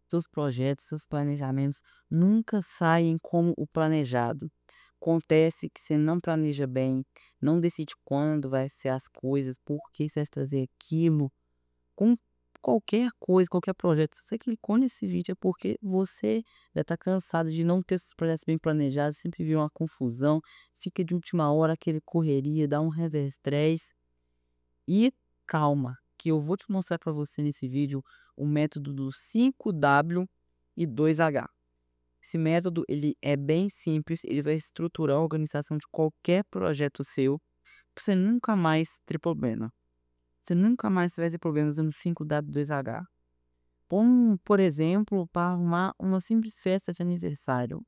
seus projetos, seus planejamentos nunca saem como o planejado. Acontece que você não planeja bem, não decide quando vai ser as coisas, por que você vai fazer aquilo. Com qualquer coisa, qualquer projeto, se você clicou nesse vídeo é porque você já está cansado de não ter seus projetos bem planejados, sempre vê uma confusão, fica de última hora aquele correria, dá um reverstress. E calma, que eu vou te mostrar para você nesse vídeo o método do 5W e 2H. Esse método ele é bem simples, ele vai estruturar a organização de qualquer projeto seu, para você nunca mais ter problema. Você nunca mais vai ter problemas usando 5W2H. Por exemplo, para arrumar uma simples festa de aniversário.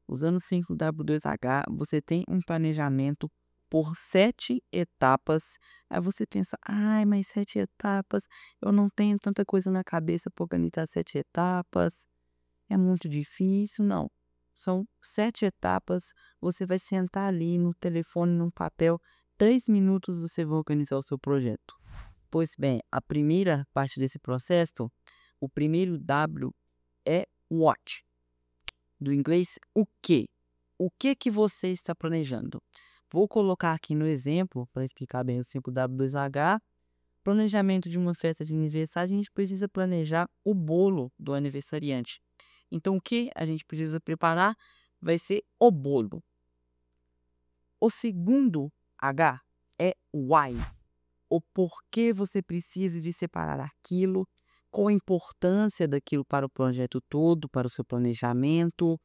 Usando 5W2H, você tem um planejamento por 7 etapas. Aí você pensa, ai, mas 7 etapas, eu não tenho tanta coisa na cabeça para organizar 7 etapas. É muito difícil. Não. São 7 etapas. Você vai sentar ali no telefone, no papel. 3 minutos você vai organizar o seu projeto. Pois bem, a primeira parte desse processo, o primeiro W é what. Do inglês, o que. O que você está planejando? Vou colocar aqui no exemplo, para explicar bem o 5W2H. Planejamento de uma festa de aniversário, a gente precisa planejar o bolo do aniversariante. Então, o que a gente precisa preparar vai ser o bolo. O segundo H é why. O porquê você precisa de separar aquilo, qual a importância daquilo para o projeto todo, para o seu planejamento,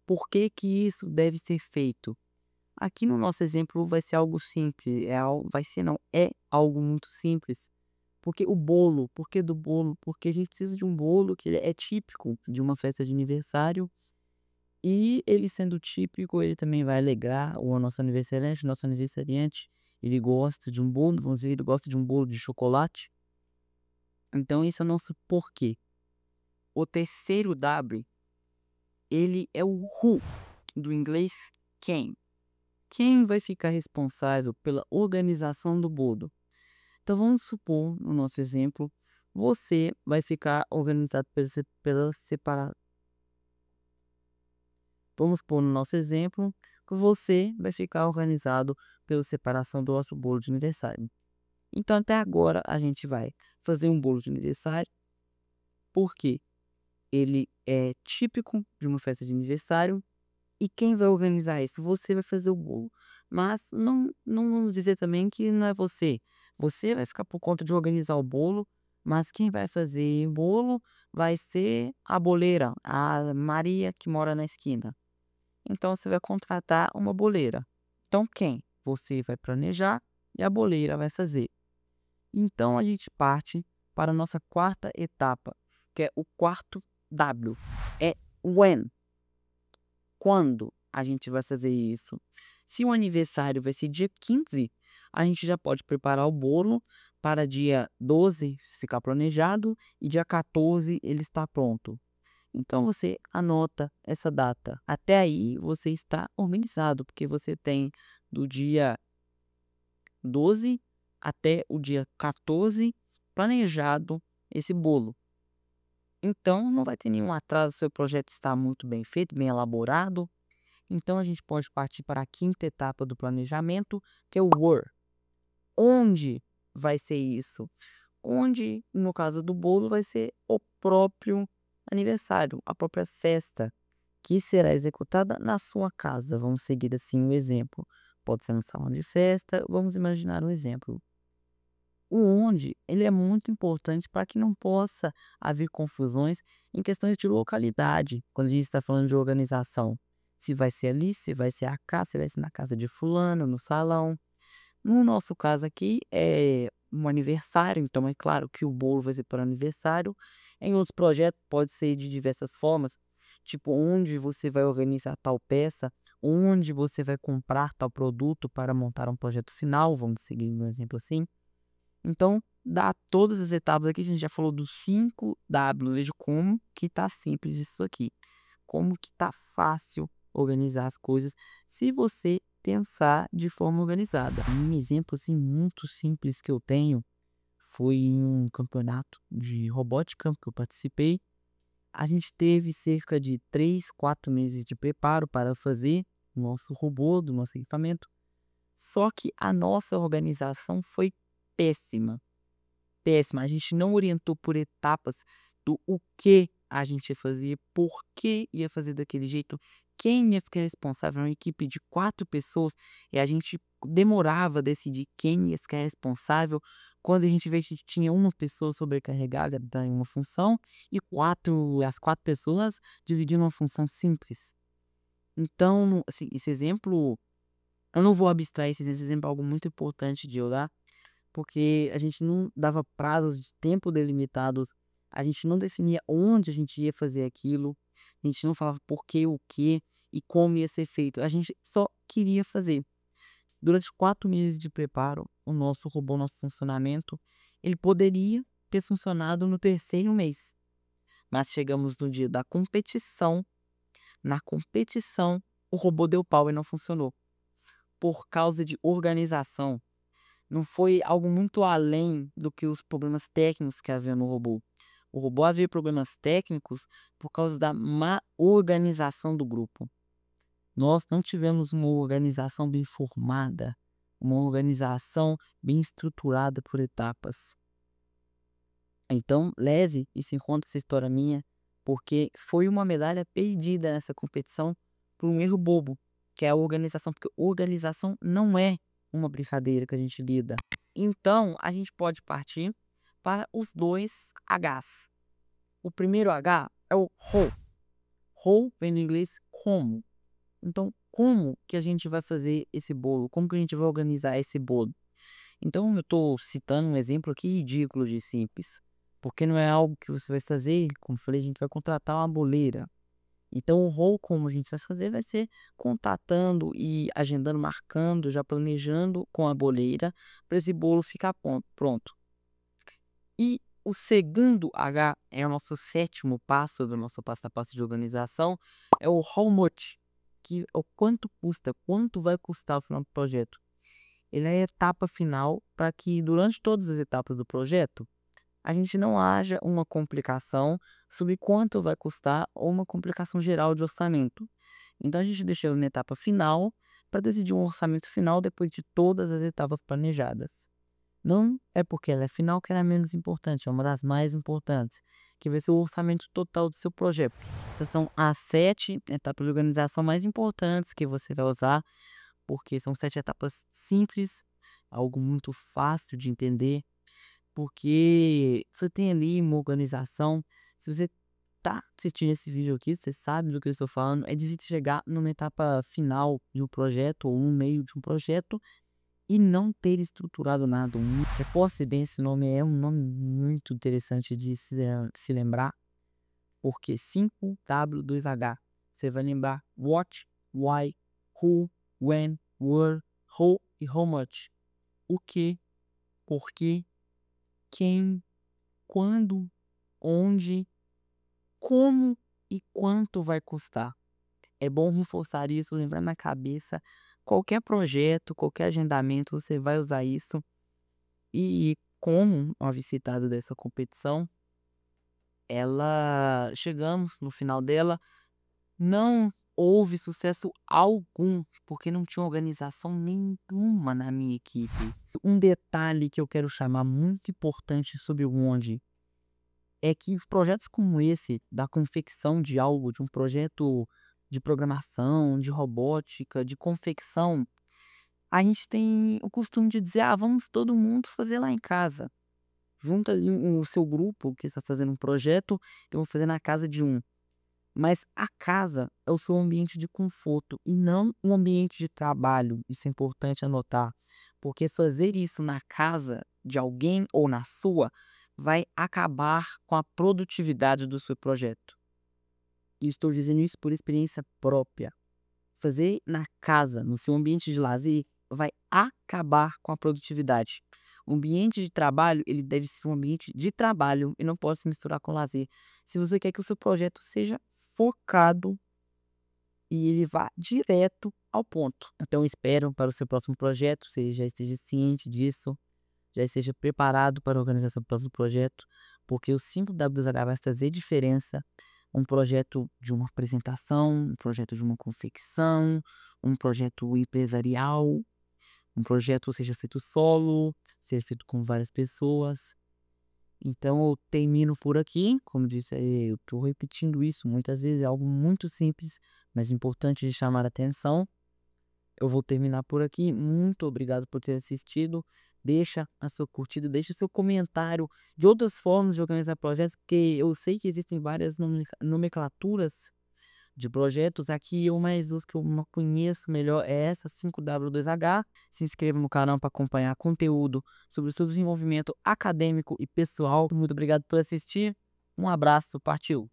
por que que isso deve ser feito. Aqui no nosso exemplo vai ser algo simples, vai ser não, é algo muito simples. Porque o bolo, por que do bolo? Porque a gente precisa de um bolo que ele é típico de uma festa de aniversário e ele sendo típico, ele também vai alegrar o nosso aniversariante, ele gosta de um bolo, vamos dizer, ele gosta de um bolo de chocolate. Então esse é o nosso porquê. O terceiro W, ele é o who, do inglês quem. Quem vai ficar responsável pela organização do bolo? Então vamos supor, no nosso exemplo, você vai ficar organizado pela separação. Vamos supor no nosso exemplo que você vai ficar organizado pela separação do nosso bolo de aniversário. Então até agora a gente vai fazer um bolo de aniversário, porque ele é típico de uma festa de aniversário. E quem vai organizar isso? Você vai fazer o bolo. Mas não vamos dizer também que não é você. Você vai ficar por conta de organizar o bolo, mas quem vai fazer o bolo vai ser a boleira, a Maria que mora na esquina. Então você vai contratar uma boleira. Então quem? Você vai planejar e a boleira vai fazer. Então a gente parte para a nossa quarta etapa, que é o quarto W. É when. Quando a gente vai fazer isso? Se o aniversário vai ser dia 15, a gente já pode preparar o bolo para dia 12 ficar planejado e dia 14 ele está pronto. Então você anota essa data. Até aí você está organizado, porque você tem do dia 12 até o dia 14 planejado esse bolo. Então não vai ter nenhum atraso, seu projeto está muito bem feito, bem elaborado. Então a gente pode partir para a quinta etapa do planejamento, que é o where. Onde vai ser isso? Onde, no caso do bolo, vai ser o próprio aniversário, a própria festa, que será executada na sua casa. Vamos seguir assim o exemplo. Pode ser no salão de festa, vamos imaginar um exemplo. O onde, ele é muito importante para que não possa haver confusões em questões de localidade, quando a gente está falando de organização. Se vai ser ali, se vai ser cá, se vai ser na casa de fulano, no salão. No nosso caso aqui é um aniversário, então é claro que o bolo vai ser para aniversário. Em outros projetos pode ser de diversas formas, tipo onde você vai organizar tal peça, onde você vai comprar tal produto para montar um projeto final, vamos seguir um exemplo assim. Então, dá todas as etapas aqui, a gente já falou dos 5W, veja como que tá simples isso aqui. Como que tá fácil organizar as coisas se você pensar de forma organizada. Um exemplo assim muito simples que eu tenho foi em um campeonato de robótica que eu participei. A gente teve cerca de 3, 4 meses de preparo para fazer o nosso robô do nosso equipamento, só que a nossa organização foi péssima, péssima. A gente não orientou por etapas do o que a gente ia fazer, por que ia fazer daquele jeito, quem ia ficar responsável. Uma equipe de 4 pessoas e a gente demorava a decidir quem ia ficar responsável. Quando a gente vê que tinha uma pessoa sobrecarregada em uma função e as 4 pessoas dividindo uma função simples. Então, assim, esse exemplo eu não vou abstrair esse exemplo, é algo muito importante de olhar, porque a gente não dava prazos de tempo delimitados, a gente não definia onde a gente ia fazer aquilo, a gente não falava por quê, o que e como ia ser feito, a gente só queria fazer. Durante 4 meses de preparo, o nosso robô, nosso funcionamento, ele poderia ter funcionado no terceiro mês, mas chegamos no dia da competição, na competição o robô deu pau e não funcionou, por causa de organização. Não foi algo muito além do que os problemas técnicos que havia no robô. O robô havia problemas técnicos por causa da má organização do grupo. Nós não tivemos uma organização bem formada, uma organização bem estruturada por etapas. Então, leve isso em conta, essa história minha, porque foi uma medalha perdida nessa competição por um erro bobo, que é a organização, porque organização não é uma brincadeira que a gente lida. Então, a gente pode partir para os 2 Hs. O primeiro H é o how. How vem do inglês como. Então, como que a gente vai fazer esse bolo? Como que a gente vai organizar esse bolo? Então, eu estou citando um exemplo aqui ridículo de simples, porque não é algo que você vai fazer, como eu falei, a gente vai contratar uma boleira. Então, o rol, como a gente vai fazer, vai ser contatando e agendando, marcando, já planejando com a boleira para esse bolo ficar pronto. E o segundo H é o nosso 7º passo do nosso passo a passo de organização, é o how much, que é o quanto custa, quanto vai custar o final do projeto. Ele é a etapa final para que durante todas as etapas do projeto a gente não haja uma complicação sobre quanto vai custar ou uma complicação geral de orçamento. Então a gente deixa ele na etapa final para decidir um orçamento final depois de todas as etapas planejadas. Não é porque ela é final que ela é menos importante, é uma das mais importantes, que vai ser o orçamento total do seu projeto. Então são as 7 etapas de organização mais importantes que você vai usar, porque são 7 etapas simples, algo muito fácil de entender, porque você tem ali uma organização. Se você tá assistindo esse vídeo aqui, você sabe do que eu estou falando, é difícil chegar numa etapa final de um projeto ou no meio de um projeto e não ter estruturado nada. Reforce bem esse nome, é um nome muito interessante de se lembrar, porque 5W2H. Você vai lembrar what, why, who, when, where, how e how much. O que, porquê, quem, quando, onde, como e quanto vai custar. É bom reforçar isso, lembrar na cabeça. Qualquer projeto, qualquer agendamento, você vai usar isso. E como havia citado dessa competição, ela chegamos no final dela, não houve sucesso algum, porque não tinha organização nenhuma na minha equipe. Um detalhe que eu quero chamar muito importante sobre o onde é que projetos como esse, da confecção de algo, de um projeto de programação, de robótica, de confecção, a gente tem o costume de dizer: "Ah, vamos todo mundo fazer lá em casa". Junta ali o seu grupo que está fazendo um projeto, eu vou fazer na casa de um. Mas a casa é o seu ambiente de conforto e não um ambiente de trabalho. Isso é importante anotar, porque fazer isso na casa de alguém ou na sua vai acabar com a produtividade do seu projeto. E estou dizendo isso por experiência própria. Fazer na casa, no seu ambiente de lazer, vai acabar com a produtividade. O ambiente de trabalho, ele deve ser um ambiente de trabalho e não pode se misturar com lazer. Se você quer que o seu projeto seja focado e ele vá direto ao ponto. Então, espero para o seu próximo projeto, você já esteja ciente disso, já esteja preparado para a organização do próximo projeto, porque o 5W2H vai trazer diferença, um projeto de uma apresentação, um projeto de uma confecção, um projeto empresarial, um projeto seja feito solo, seja feito com várias pessoas. Então eu termino por aqui, como disse, eu tô repetindo isso muitas vezes, é algo muito simples, mas importante de chamar a atenção. Eu vou terminar por aqui. Muito obrigado por ter assistido. Deixa a sua curtida, deixa o seu comentário de outras formas de organizar projetos, porque eu sei que existem várias nomenclaturas de projetos. Aqui eu mais os que eu conheço melhor é essa 5W2H. Se inscreva no canal para acompanhar conteúdo sobre o seu desenvolvimento acadêmico e pessoal. Muito obrigado por assistir. Um abraço, partiu!